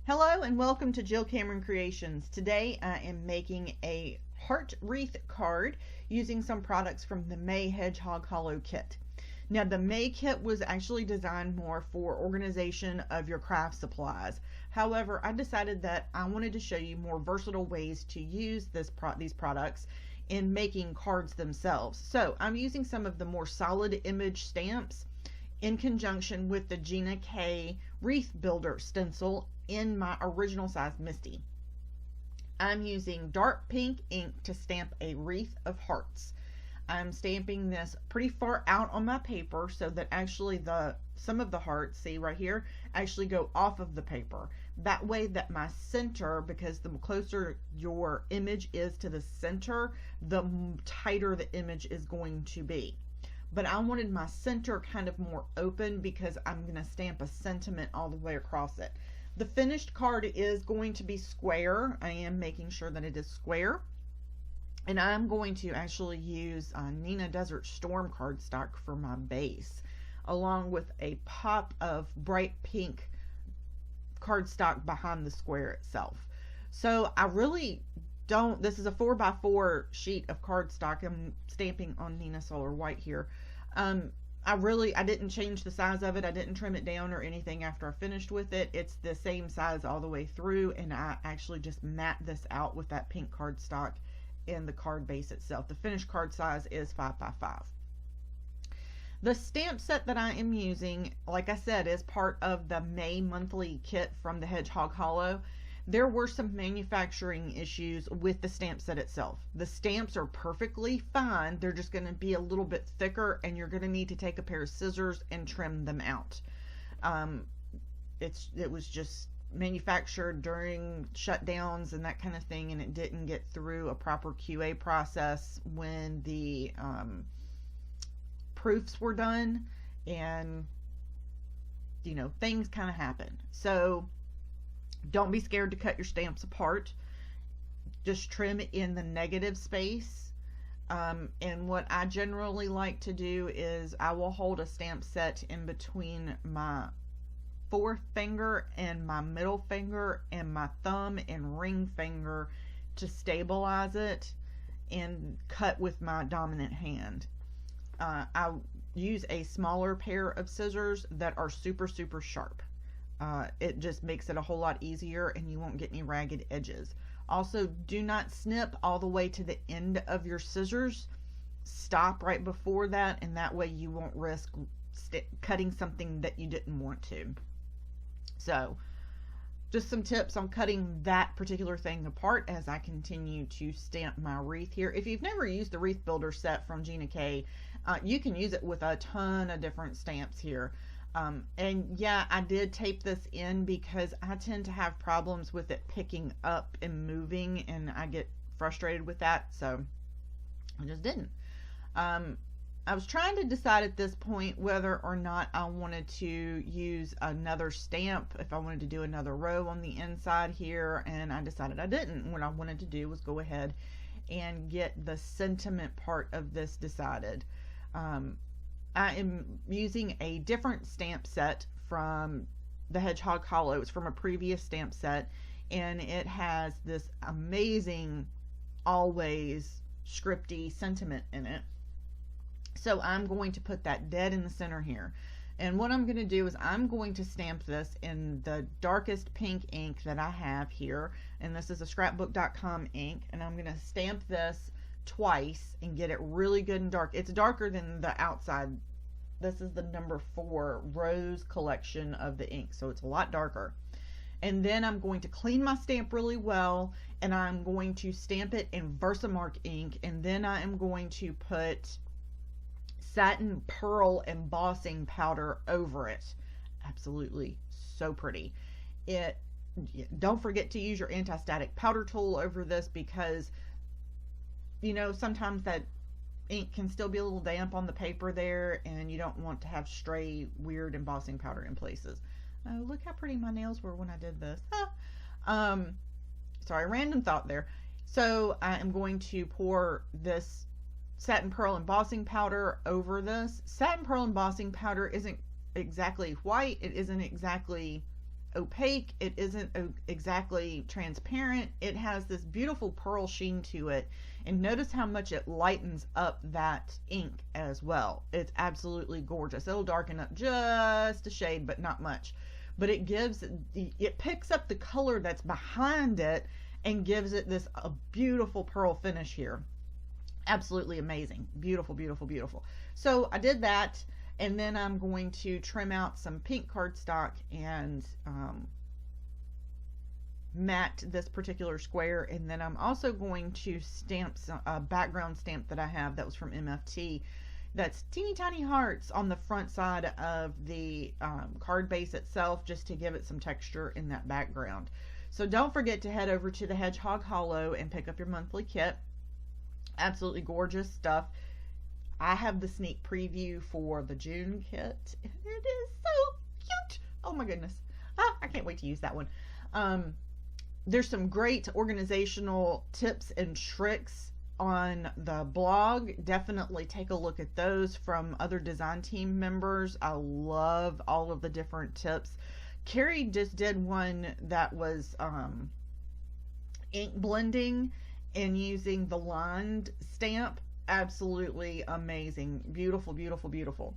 Hello and welcome to Jill Cameron Creations. Today I am making a heart wreath card using some products from the May Hedgehog Hollow kit. Now the May kit was actually designed more for organization of your craft supplies. However, I decided that I wanted to show you more versatile ways to use these products in making cards themselves. So I'm using some of the more solid image stamps in conjunction with the Gina K Wreath Builder stencil in my original size Misty. I'm using dark pink ink to stamp a wreath of hearts. I'm stamping this pretty far out on my paper so that actually some of the hearts, see right here, actually go off of the paper. That way that my center, because the closer your image is to the center, the tighter the image is going to be. But I wanted my center kind of more open because I'm going to stamp a sentiment all the way across it. The finished card is going to be square. I am making sure that it is square. And I'm going to actually use Neenah Desert Storm cardstock for my base, along with a pop of bright pink cardstock behind the square itself. So I really don't, this is a 4x4 sheet of cardstock. I'm stamping on Neenah Solar White here. I didn't change the size of it. I didn't trim it down or anything after I finished with it. It's the same size all the way through, and I actually just matte this out with that pink cardstock in the card base itself. The finished card size is 5x5. The stamp set that I am using, like I said, is part of the May monthly kit from the Hedgehog Hollow. There were some manufacturing issues with the stamp set itself. The stamps are perfectly fine. They're just going to be a little bit thicker, and you're going to need to take a pair of scissors and trim them out. It was just manufactured during shutdowns and that kind of thing, and it didn't get through a proper QA process when the proofs were done, and things kind of happen. So don't be scared to cut your stamps apart. Just trim in the negative space. And what I generally like to do is I will hold a stamp set in between my fourth finger and my middle finger and my thumb and ring finger to stabilize it, and cut with my dominant hand. I use a smaller pair of scissors that are super sharp. It just makes it a whole lot easier, and you won't get any ragged edges. Also, do not snip all the way to the end of your scissors. Stop right before that, and that way you won't risk cutting something that you didn't want to. So, just some tips on cutting that particular thing apart as I continue to stamp my wreath here. If you've never used the Wreath Builder set from Gina K, you can use it with a ton of different stamps here. And yeah, I did tape this in because I tend to have problems with it picking up and moving, and I get frustrated with that, so I just didn't. I was trying to decide at this point whether or not I wanted to use another stamp, if I wanted to do another row on the inside here, and I decided I didn't. What I wanted to do was go ahead and get the sentiment part of this decided. I am using a different stamp set from the Hedgehog Hollow. It's from a previous stamp set, and it has this amazing, always scripty sentiment in it. So I'm going to put that dead in the center here. And what I'm going to do is I'm going to stamp this in the darkest pink ink that I have here. And this is a scrapbook.com ink. And I'm going to stamp this twice and get it really good and dark. It's darker than the outside. This is the number 4 Rose collection of the ink, so it's a lot darker. And then I'm going to clean my stamp really well, and I'm going to stamp it in Versamark ink, and then I am going to put satin pearl embossing powder over it. Absolutely so pretty. Don't forget to use your anti-static powder tool over this, because sometimes that ink can still be a little damp on the paper there, and you don't want to have stray weird embossing powder in places. Oh, look how pretty my nails were when I did this. Sorry, random thought there. So I am going to pour this satin pearl embossing powder over this. Satin pearl embossing powder isn't exactly white. It isn't exactly opaque. It isn't exactly transparent. It has this beautiful pearl sheen to it. And notice how much it lightens up that ink as well. It's absolutely gorgeous. It'll darken up just a shade, but not much. But it picks up the color that's behind it and gives it this a beautiful pearl finish here. Absolutely amazing. Beautiful, beautiful, beautiful. So I did that, and then I'm going to trim out some pink cardstock and matte this particular square, and then I'm also going to stamp a background stamp that I have that was from MFT. That's teeny tiny hearts on the front side of the card base itself, just to give it some texture in that background. So don't forget to head over to the Hedgehog Hollow and pick up your monthly kit. Absolutely gorgeous stuff. I have the sneak preview for the June kit. It is so cute. Oh my goodness. I can't wait to use that one. There's some great organizational tips and tricks on the blog. Definitely take a look at those from other design team members. I love all of the different tips. Carrie just did one that was ink blending and using the lined stamp. Absolutely amazing. Beautiful, beautiful, beautiful.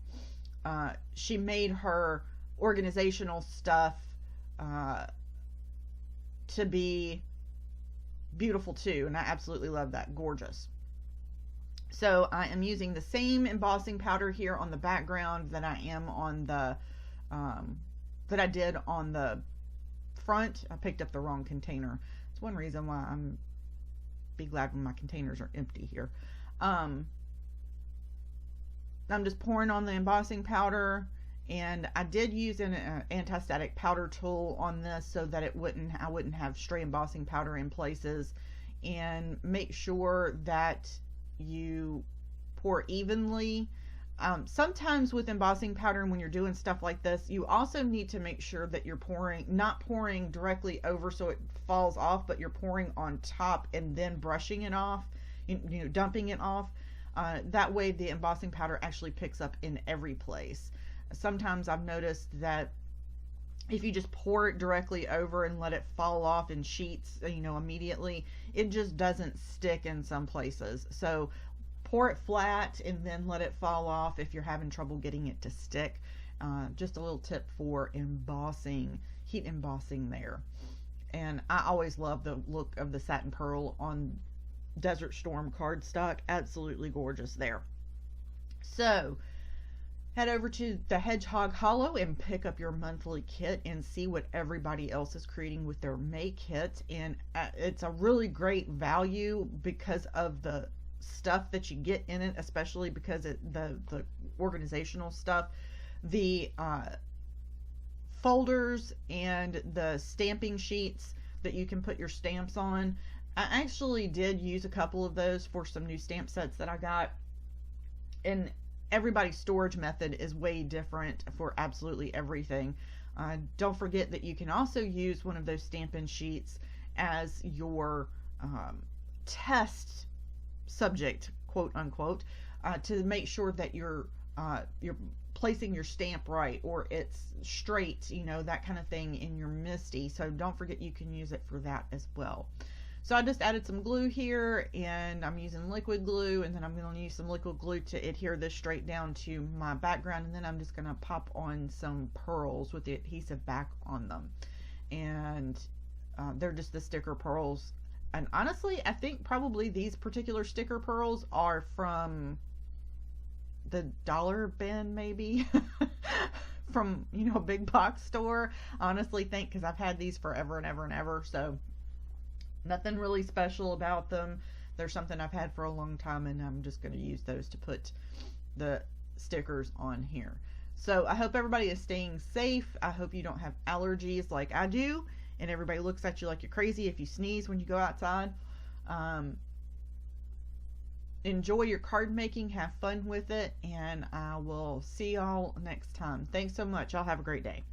She made her organizational stuff to be beautiful too, and I absolutely love that. Gorgeous. So I am using the same embossing powder here on the background that I am on the that I did on the front. I picked up the wrong container. It's one reason why I'm be glad when my containers are empty here. I'm just pouring on the embossing powder, and I did use an anti-static powder tool on this so that I wouldn't have stray embossing powder in places. And make sure that you pour evenly. Sometimes with embossing powder, when you're doing stuff like this, you also need to make sure that you're not pouring directly over so it falls off, but you're pouring on top and then brushing it off, dumping it off. That way the embossing powder actually picks up in every place. Sometimes I've noticed that if you just pour it directly over and let it fall off in sheets, immediately, it just doesn't stick in some places. So pour it flat and then let it fall off if you're having trouble getting it to stick. Just a little tip for embossing, heat embossing there. And I always love the look of the satin pearl on Desert Storm cardstock. Absolutely gorgeous there. So head over to the Hedgehog Hollow and pick up your monthly kit and see what everybody else is creating with their May kit. And it's a really great value because of the stuff that you get in it, especially because the organizational stuff, the folders and the stamping sheets that you can put your stamps on. I actually did use a couple of those for some new stamp sets that I got, and everybody's storage method is way different for absolutely everything. Don't forget that you can also use one of those stamping sheets as your test subject, quote unquote, to make sure that you're placing your stamp right, or it's straight, that kind of thing in your MISTI. So don't forget you can use it for that as well. So I just added some glue here, and I'm using liquid glue, and then I'm going to use some liquid glue to adhere this straight down to my background, and then I'm just going to pop on some pearls with the adhesive back on them. And they're just the sticker pearls. And honestly, I think probably these particular sticker pearls are from the dollar bin, maybe. From, a big box store. I honestly think, because I've had these forever and ever and ever, so nothing really special about them. They're something I've had for a long time, and I'm just going to use those to put the stickers on here. So I hope everybody is staying safe. I hope you don't have allergies like I do, and everybody looks at you like you're crazy if you sneeze when you go outside. Enjoy your card making, have fun with it, and I will see y'all next time. Thanks so much. Y'all have a great day.